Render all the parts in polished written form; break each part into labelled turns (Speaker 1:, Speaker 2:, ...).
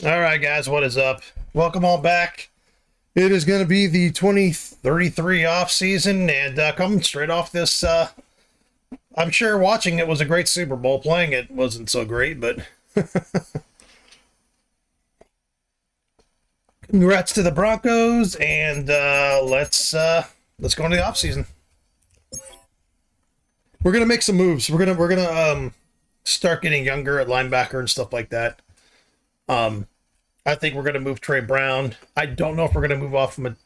Speaker 1: All right, guys, what is up? Welcome all back. It is going to be the 2033 off season, and coming straight off this, I'm sure watching it was a great Super Bowl. Playing it wasn't so great, but congrats to the Broncos, and let's go into the off season. We're gonna make some moves. We're gonna start getting younger at linebacker and stuff like that. I think we're going to move Trey Brown. I don't know if we're going to move off from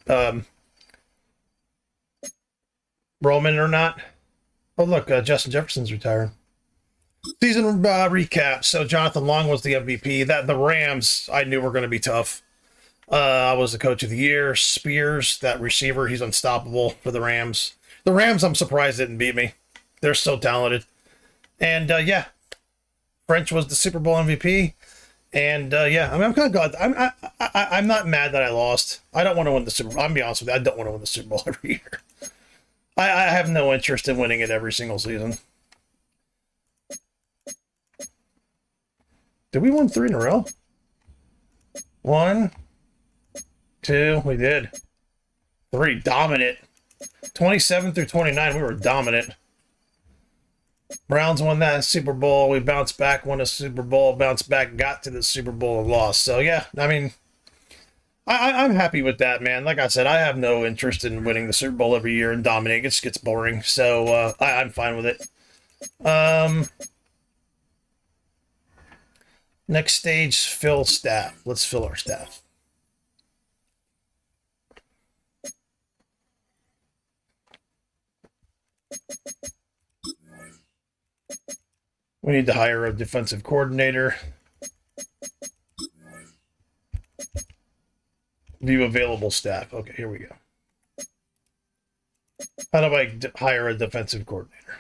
Speaker 1: Roman or not. Oh, look, Justin Jefferson's retiring. Season recap. So Jonathan Long was the MVP. The Rams, I knew were going to be tough. I was the coach of the year. Spears, that receiver, he's unstoppable for the Rams. The Rams, I'm surprised didn't beat me. They're so talented. And yeah, French was the Super Bowl MVP. And yeah, I mean, I'm kind of glad. I'm not mad that I lost. I don't want to win the Super Bowl. I'm be honest with you, I don't want to win the Super Bowl every year. I have no interest in winning it every single season. Did we win 3 in a row? 1, 2, we did. 3, dominant. 27 through 29, we were dominant. Browns won that Super Bowl. We bounced back, won a Super Bowl, bounced back, got to the Super Bowl and lost. So, yeah, I mean, I'm happy with that, man. Like I said, I have no interest in winning the Super Bowl every year and dominating. It just gets boring. So, I'm fine with it. Next stage, fill staff. Let's fill our staff. We need to hire a defensive coordinator. View available staff. Okay, here we go. How do I hire a defensive coordinator?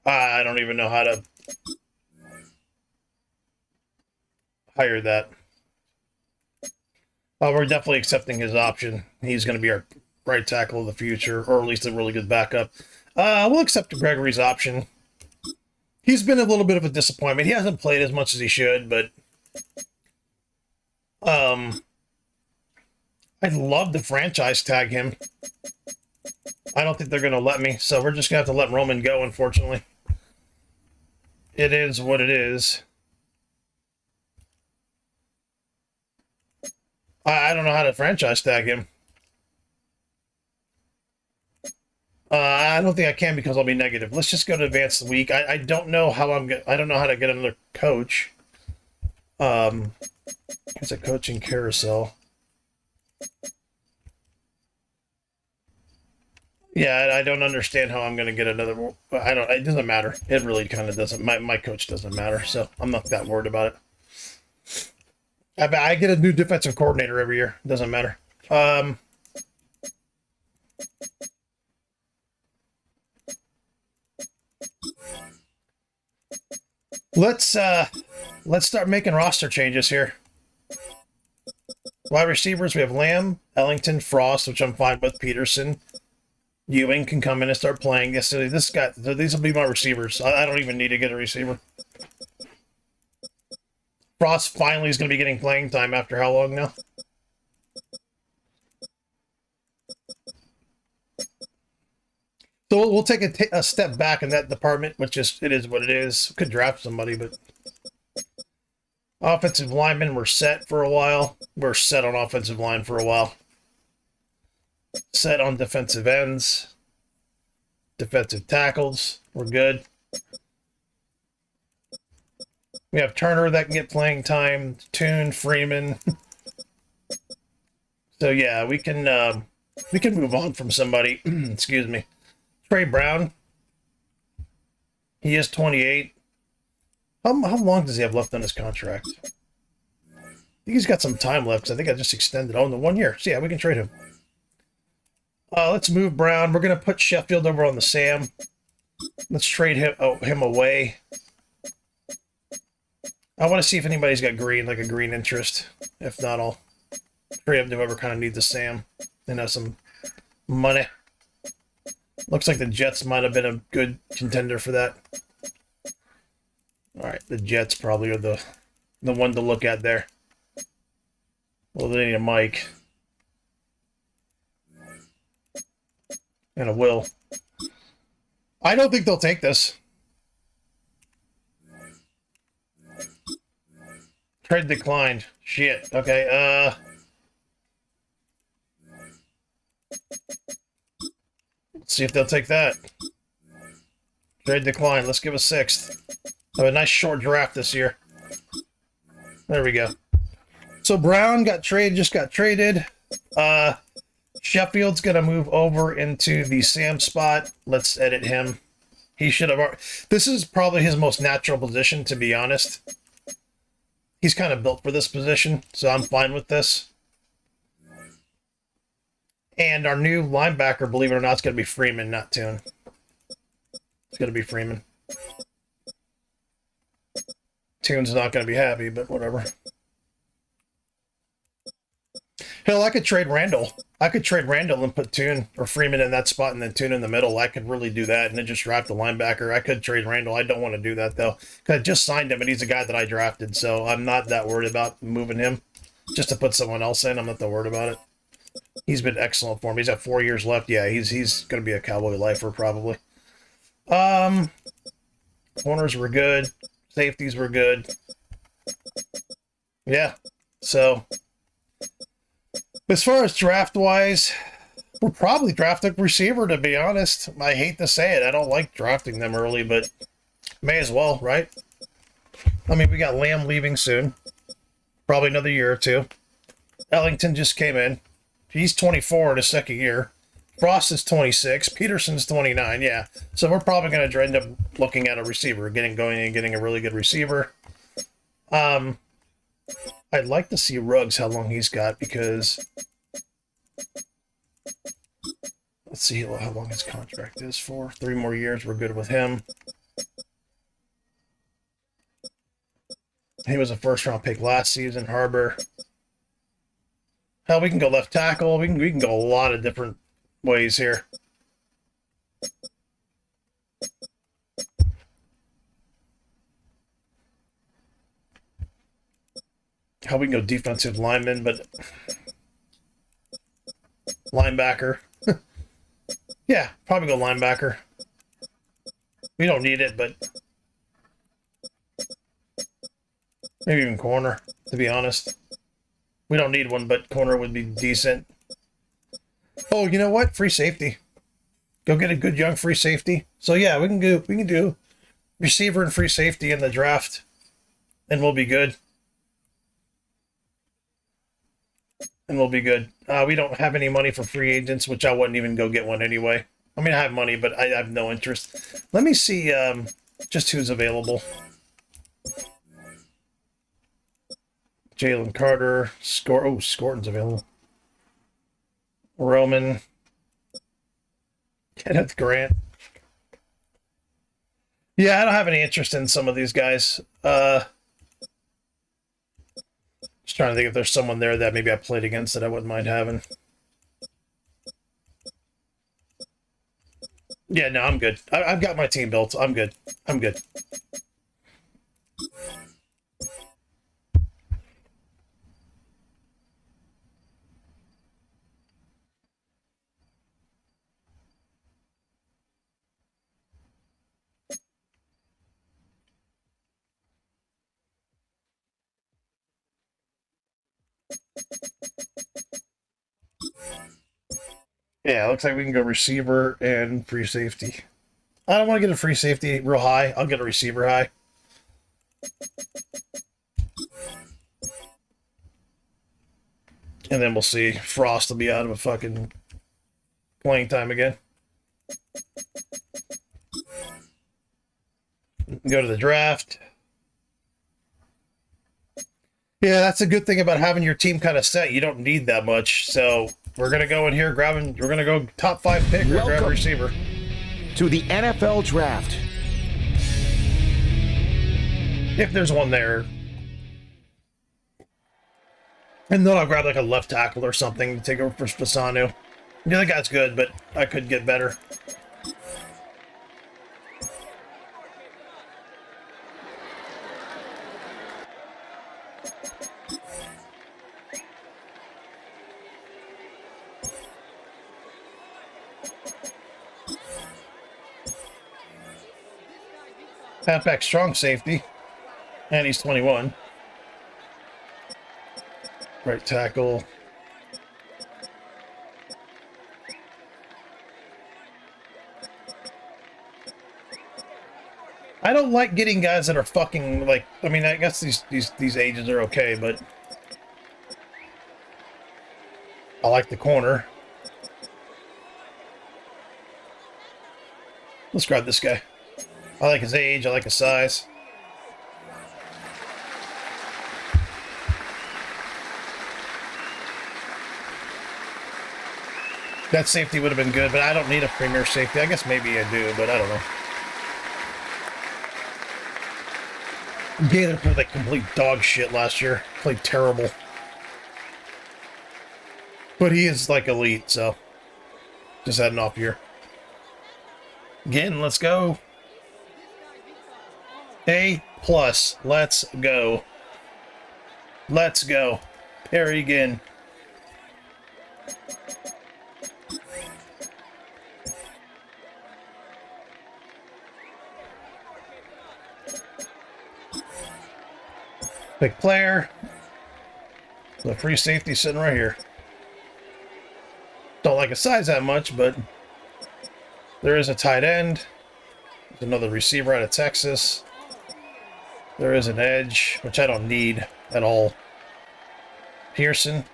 Speaker 1: I don't even know how to hire that. We're definitely accepting his option. He's going to be our right tackle of the future, or at least a really good backup. We'll accept Gregory's option. He's been a little bit of a disappointment. He hasn't played as much as he should, but I'd love to franchise tag him. I don't think they're going to let me, so we're just going to have to let Roman go, unfortunately. It is what it is. I don't know how to franchise tag him. I don't think I can because I'll be negative. Let's just go to advance the week. I don't know how I don't know how to get another coach. It's a coaching carousel. Yeah, I don't understand how I'm going to get another. It doesn't matter. It really kind of doesn't. My coach doesn't matter, so I'm not that worried about it. I get a new defensive coordinator every year. It doesn't matter. Let's start making roster changes here. Wide receivers, we have Lamb, Ellington, Frost, which I'm fine with. Peterson, Ewing can come in and start playing. Yes, so these will be my receivers. I don't even need to get a receiver. Frost finally is going to be getting playing time after how long now? So we'll take a step back in that department, which it is what it is. Could draft somebody, but offensive linemen, we're set for a while. We're set on offensive line for a while. Set on defensive ends. Defensive tackles, we're good. We have Turner that can get playing time. Toon, Freeman. So yeah, we can move on from somebody. Excuse me. Trey Brown. He is 28. How long does he have left on his contract? I think he's got some time left. I think I just extended. Oh, in the 1 year. So yeah, we can trade him. Let's move Brown. We're going to put Sheffield over on the Sam. Let's trade him away. I want to see if anybody's got green, like a green interest. If not, I'll trade him to whoever kind of needs a Sam and has some money. Looks like the Jets might have been a good contender for that. All right, the Jets probably are the one to look at there. Well, they need a Mike. And a Will. I don't think they'll take this. Trade declined. Shit. Okay, let's see if they'll take that. Trade declined. Let's give a 6th. Have a nice short draft this year. There we go. So Brown just got traded. Sheffield's going to move over into the Sam spot. Let's edit him. He should have... This is probably his most natural position, to be honest. He's kind of built for this position, so I'm fine with this. And our new linebacker, believe it or not, is going to be Freeman, not Toon. It's going to be Freeman. Toon's not going to be happy, but whatever. Hell, I could trade Randall. I could trade Randall and put Toon or Freeman in that spot and then Toon in the middle. I could really do that and then just draft the linebacker. I could trade Randall. I don't want to do that, though, because I just signed him and he's a guy that I drafted, so I'm not that worried about moving him. Just to put someone else in, I'm not that worried about it. He's been excellent for him. He's got 4 years left. Yeah, he's going to be a Cowboy lifer, probably. Corners were good. Safeties were good. Yeah, so... As far as draft-wise, we'll probably draft a receiver, to be honest. I hate to say it. I don't like drafting them early, but may as well, right? I mean, we got Lamb leaving soon. Probably another year or two. Ellington just came in. He's 24 in his second year. Frost is 26. Peterson's 29, yeah. So we're probably going to end up looking at a receiver, getting a really good receiver. I'd like to see Ruggs, how long he's got, because... Let's see how long his contract is for. 3 more years, we're good with him. He was a first-round pick last season, Harbor. Hell, we can go left tackle. We can go a lot of different ways here. How we can go defensive lineman, but linebacker. Yeah, probably go linebacker. We don't need it, but maybe even corner, to be honest. We don't need one, but corner would be decent. Oh, you know what? Free safety. Go get a good young free safety. So yeah, we can do receiver and free safety in the draft, and we'll be good. And we'll be good. We don't have any money for free agents, which I wouldn't even go get one anyway. I mean, I have money, but I have no interest. Let me see just who's available. Jalen Carter. Scorton's available. Roman. Kenneth Grant. Yeah, I don't have any interest in some of these guys. Just trying to think if there's someone there that maybe I played against that I wouldn't mind having. Yeah, no, I'm good. I've got my team built. I'm good. I'm good. Yeah, looks like we can go receiver and free safety. I don't want to get a free safety real high. I'll get a receiver high. And then we'll see. Frost will be out of a fucking playing time again. Go to the draft. Yeah, that's a good thing about having your team kind of set. You don't need that much. So we're going to go in here we're going to go top 5 pick or grab a receiver.
Speaker 2: To the NFL Draft.
Speaker 1: If there's one there. And then I'll grab like a left tackle or something to take over for Fasanu. The other guy's good, but I could get better. Halfback strong safety. And he's 21. Right tackle. I don't like getting guys that are fucking like. I mean, I guess these ages are okay, but I like the corner. Let's grab this guy. I like his age. I like his size. That safety would have been good, but I don't need a premier safety. I guess maybe I do, but I don't know. Gator played like complete dog shit last year. Played terrible. But he is like elite, so just had an off year. Again, let's go. A+. Let's go. Let's go. Perry again. Pick player. The free safety sitting right here. Don't like his size that much, but there is a tight end. There's another receiver out of Texas. There is an edge, which I don't need at all. Pearson.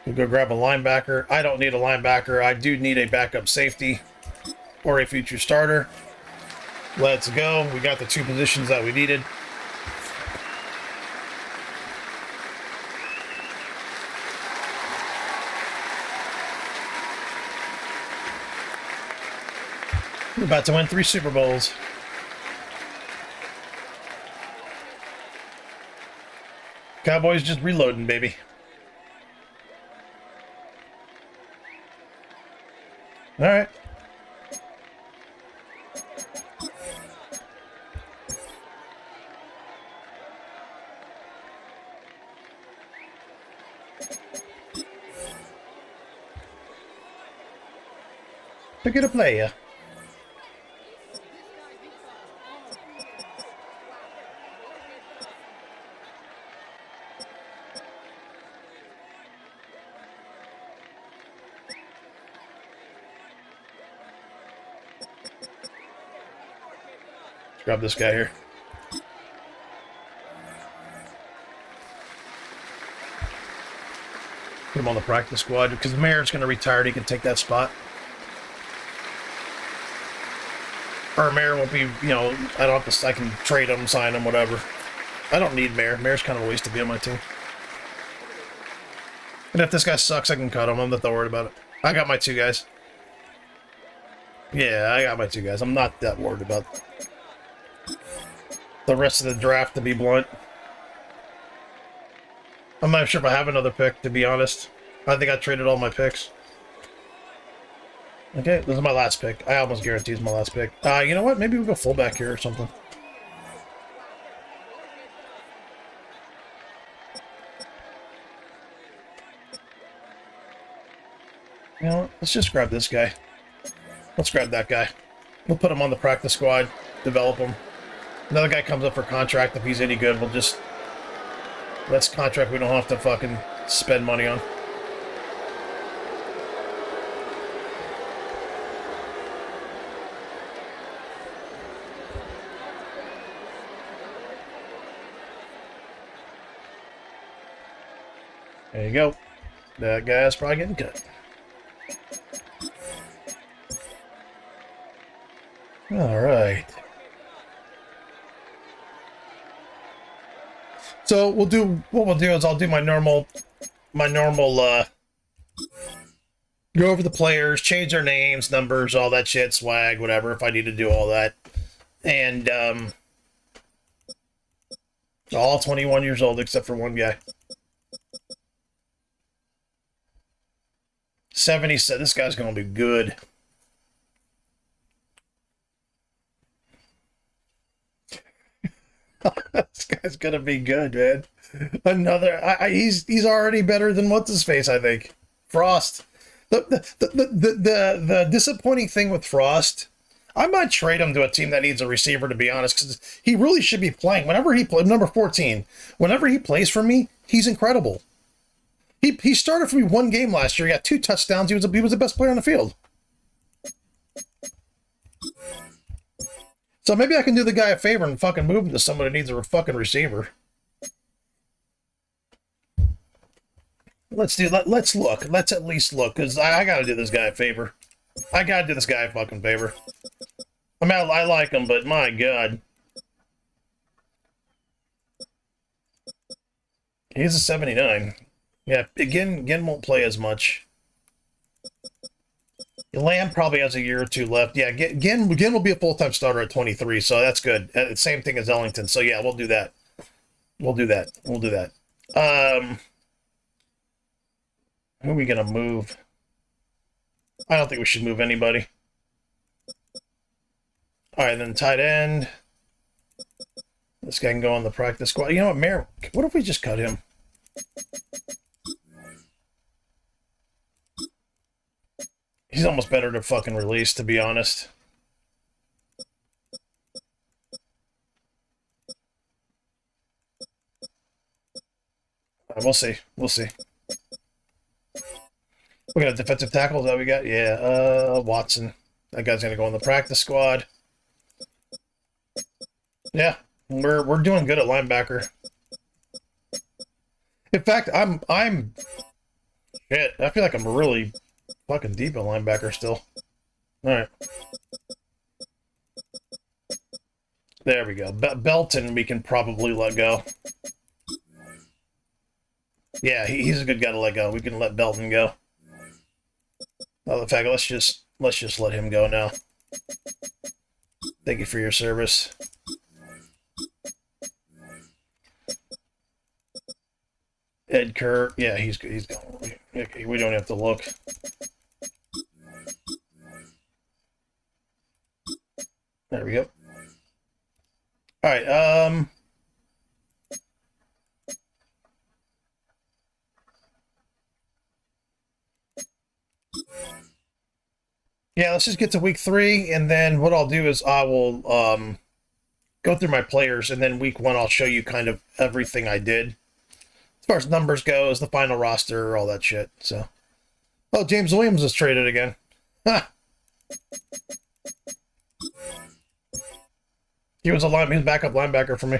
Speaker 1: We'll go grab a linebacker. I don't need a linebacker. I do need a backup safety or a future starter. Let's go. We got the two positions that we needed. We're about to win 3 Super Bowls. Cowboys just reloading, baby. All right. Pick it a player. Grab this guy here. Put him on the practice squad because the mayor's going to retire. He can take that spot. Or mayor won't be, you know, I don't have to, I can trade him, sign him, whatever. I don't need mayor. Mayor's kind of a waste to be on my team. And if this guy sucks, I can cut him. I'm not that worried about it. I got my 2 guys. Yeah, I got my 2 guys. I'm not that worried about the rest of the draft, to be blunt. I'm not sure if I have another pick, to be honest. I think I traded all my picks. Okay, this is my last pick. I almost guarantee it's my last pick. You know what? Maybe we'll go fullback here or something. You know what? Let's just grab this guy. Let's grab that guy. We'll put him on the practice squad, develop him. Another guy comes up for contract. If he's any good, we'll just... That's contract we don't have to fucking spend money on. There you go. That guy's probably getting cut. All right. So what we'll do is I'll do my normal go over the players, change their names, numbers, all that shit, swag, whatever, if I need to do all that. And all 21 years old except for one guy. 70 said this guy's gonna be good. This guy's gonna be good, man. Another, he's already better than what's his face. I think Frost. The disappointing thing with Frost, I might trade him to a team that needs a receiver, to be honest, because he really should be playing. Whenever he plays, number 14, whenever he plays for me, he's incredible. He started for me one game last year. He got 2 touchdowns. He was the best player on the field. So maybe I can do the guy a favor and fucking move him to someone who needs a fucking receiver. Let's look. Let's at least look, because I gotta do this guy a favor. I gotta do this guy a fucking favor. I mean, I like him, but my God. He's a 79. Yeah, again won't play as much. Lamb probably has a year or 2 left. Yeah, Ginn will be a full-time starter at 23, so that's good. Same thing as Ellington. So yeah, we'll do that. We'll do that. Who are we gonna move? I don't think we should move anybody. All right, then tight end. This guy can go on the practice squad. You know what, what if we just cut him? He's almost better to fucking release, to be honest. We'll see. We'll see. We got a defensive tackle that we got. Yeah, Watson. That guy's gonna go on the practice squad. Yeah, we're doing good at linebacker. In fact, I'm shit. I feel like I'm really fucking deep at linebacker still. All right. There we go. Belton we can probably let go. Yeah, he's a good guy to let go. We can let Belton go. Oh, in fact, let's just let him go now. Thank you for your service. Ed Kerr, yeah, he's going. Okay, we don't have to look. There we go. All right. Yeah, let's just get to week 3, and then what I'll do is I will go through my players, and then week 1 I'll show you kind of everything I did. As far as numbers goes, the final roster, all that shit. So, oh, James Williams is traded again. Ha! He was backup linebacker for me.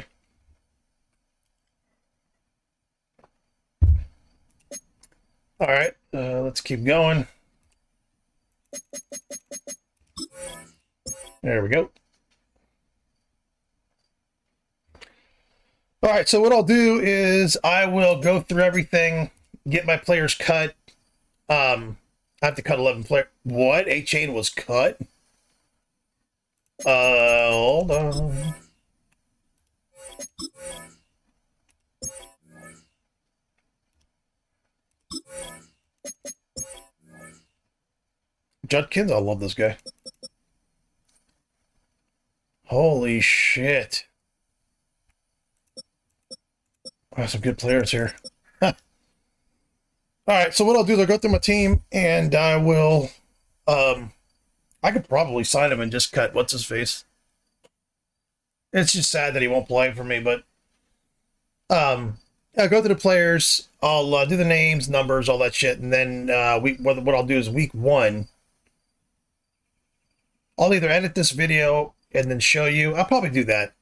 Speaker 1: All right, let's keep going. There we go. All right, so what I'll do is I will go through everything, get my players cut. I have to cut 11 players. What? A-Chain was cut? Hold on. Judkins, I love this guy. Holy shit. I have some good players here. All right, so what I'll do is I'll go through my team, and I will... I could probably sign him and just cut what's-his-face. It's just sad that he won't play for me, but... I'll go through the players, I'll do the names, numbers, all that shit, and then what I'll do is week 1... I'll either edit this video and then show you. I'll probably do that.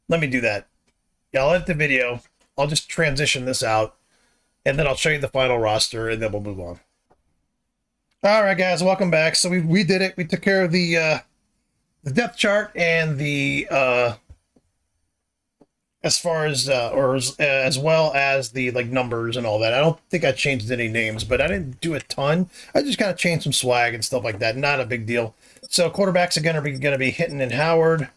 Speaker 1: Let me do that. Yeah, I'll edit the video. I'll just transition this out, and then I'll show you the final roster, and then we'll move on. All right, guys, welcome back. So we did it. We took care of the depth chart and the as far as as well as the numbers and all that. I don't think I changed any names, but I didn't do a ton. I just kind of changed some swag and stuff like that. Not a big deal. So quarterbacks are going to be Hinton and Howard.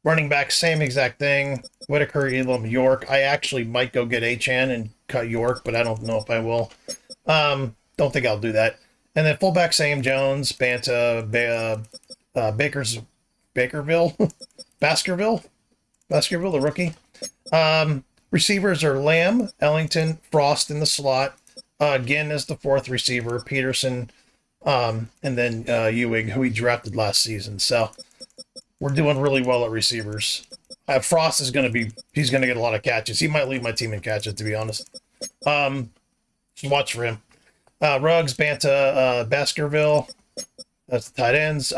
Speaker 1: Running back, same exact thing. Whitaker, Elam, York. I actually might go get Achane and cut York, but I don't know if I will. Don't think I'll do that. And then fullback, same. Jones, Banta, Baskerville, the rookie. Receivers are Lamb, Ellington, Frost in the slot. Ginn is the 4th receiver. Peterson, and then Ewing, who he drafted last season. So we're doing really well at receivers. Frost is going to be, he's going to get a lot of catches. He might lead my team in catches, to be honest. Just watch for him. Ruggs, Banta, Baskerville. That's the tight ends.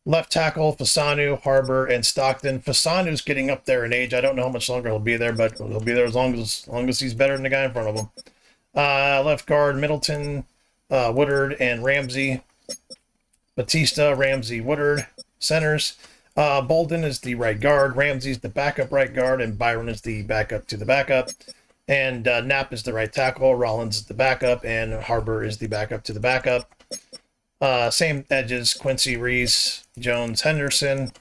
Speaker 1: Left tackle, Fasanu, Harbor, and Stockton. Fasanu's getting up there in age. I don't know how much longer he'll be there, but he'll be there as long as he's better than the guy in front of him. Left guard, Middleton, Woodard, and Ramsey. Batista, Ramsey, Woodard. Centers. Bolden is the right guard. Ramsey's the backup right guard, and Byron is the backup to the backup. And Knapp is the right tackle. Rollins is the backup, and Harbor is the backup to the backup. Same edges, Quincy, Reese, Jones, Henderson.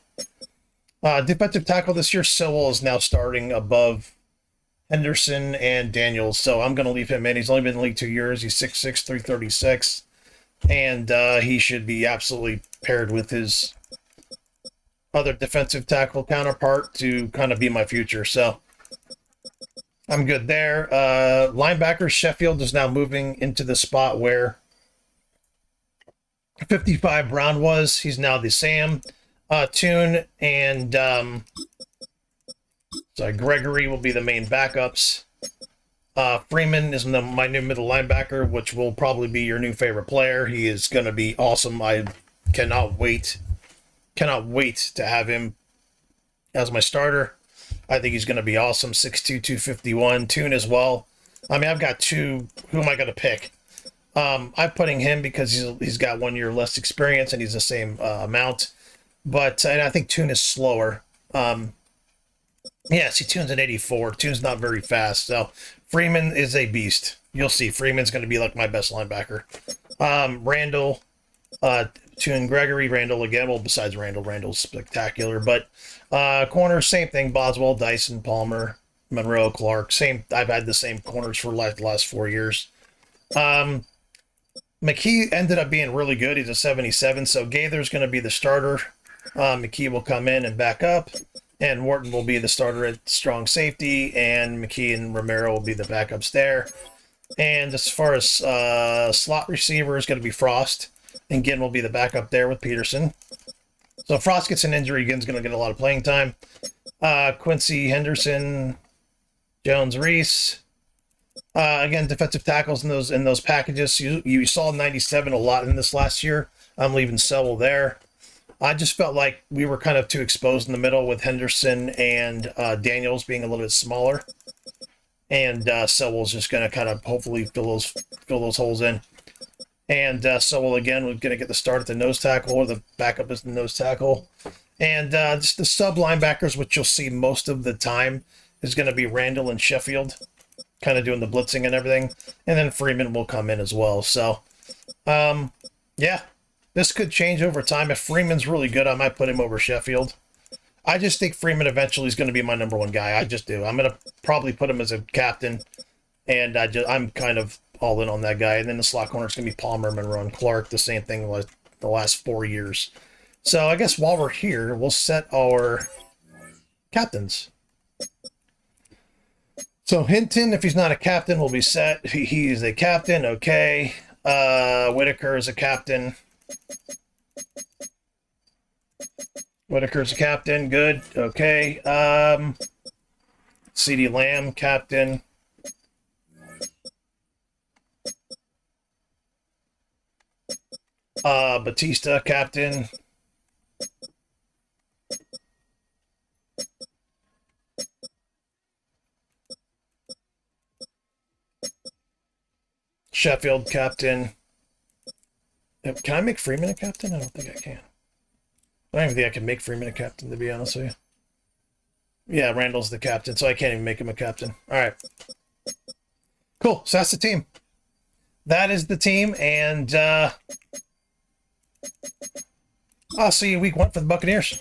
Speaker 1: Defensive tackle this year, Sewell is now starting above Henderson and Daniels, so I'm going to leave him in. He's only been in the league 2 years. He's 6'6", 336, and he should be absolutely paired with his other defensive tackle counterpart to kind of be my future, so I'm good there. Linebackers, Sheffield is now moving into the spot where 55 Brown was. He's now the Sam. Toon and Gregory will be the main backups. Freeman is my new middle linebacker, which will probably be your new favorite player. He is going to be awesome. I cannot wait to have him as my starter. I think he's going to be awesome. 6'2", 251. Toon as well. I mean, I've got two. Who am I going to pick? I'm putting him because he's got 1 year less experience and he's the same amount. And I think Toon is slower. Yeah, see, Toon's an 84. Toon's not very fast. So Freeman is a beast. You'll see. Freeman's going to be like my best linebacker. Randall, Toon, Gregory, Randall again. Well, besides Randall's spectacular. But corners, same thing. Boswell, Dyson, Palmer, Monroe, Clark. Same. I've had the same corners for the last 4 years. McKee ended up being really good. He's a 77, so Gaither's going to be the starter. McKee will come in and back up, and Wharton will be the starter at strong safety, and McKee and Romero will be the backups there. And as far as slot receiver is going to be Frost, and Ginn will be the backup there with Peterson. So if Frost gets an injury, Ginn's going to get a lot of playing time. Quincy, Henderson, Jones, Reese. Again, defensive tackles in those packages. You saw 97 a lot in this last year. I'm leaving Sewell there. I just felt like we were kind of too exposed in the middle with Henderson and Daniels being a little bit smaller, and Sewell's just going to kind of hopefully fill those holes in. And Sewell again, we're going to get the start at the nose tackle, or the backup is the nose tackle, and just the sub linebackers, which you'll see most of the time, is going to be Randall and Sheffield, kind of doing the blitzing and everything, and then Freeman will come in as well. So, yeah, this could change over time. If Freeman's really good, I might put him over Sheffield. I just think Freeman eventually is going to be my number one guy. I just do. I'm going to probably put him as a captain, and I'm kind of all in on that guy. And then the slot corner is going to be Palmer, Monroe, and Clark. The same thing like the last 4 years. So I guess while we're here, we'll set our captains. So Hinton, if he's not a captain, will be set. He is a captain. Okay. Whitaker is a captain. Whitaker's a captain. Good. Okay. CeeDee Lamb, captain. Batista, captain. Sheffield, captain. Can I make Freeman a captain? I don't think I can. I don't even think I can make Freeman a captain, to be honest with you. Yeah, Randall's the captain, so I can't even make him a captain. All right. Cool. So that's the team. That is the team, and I'll see you week 1 for the Buccaneers.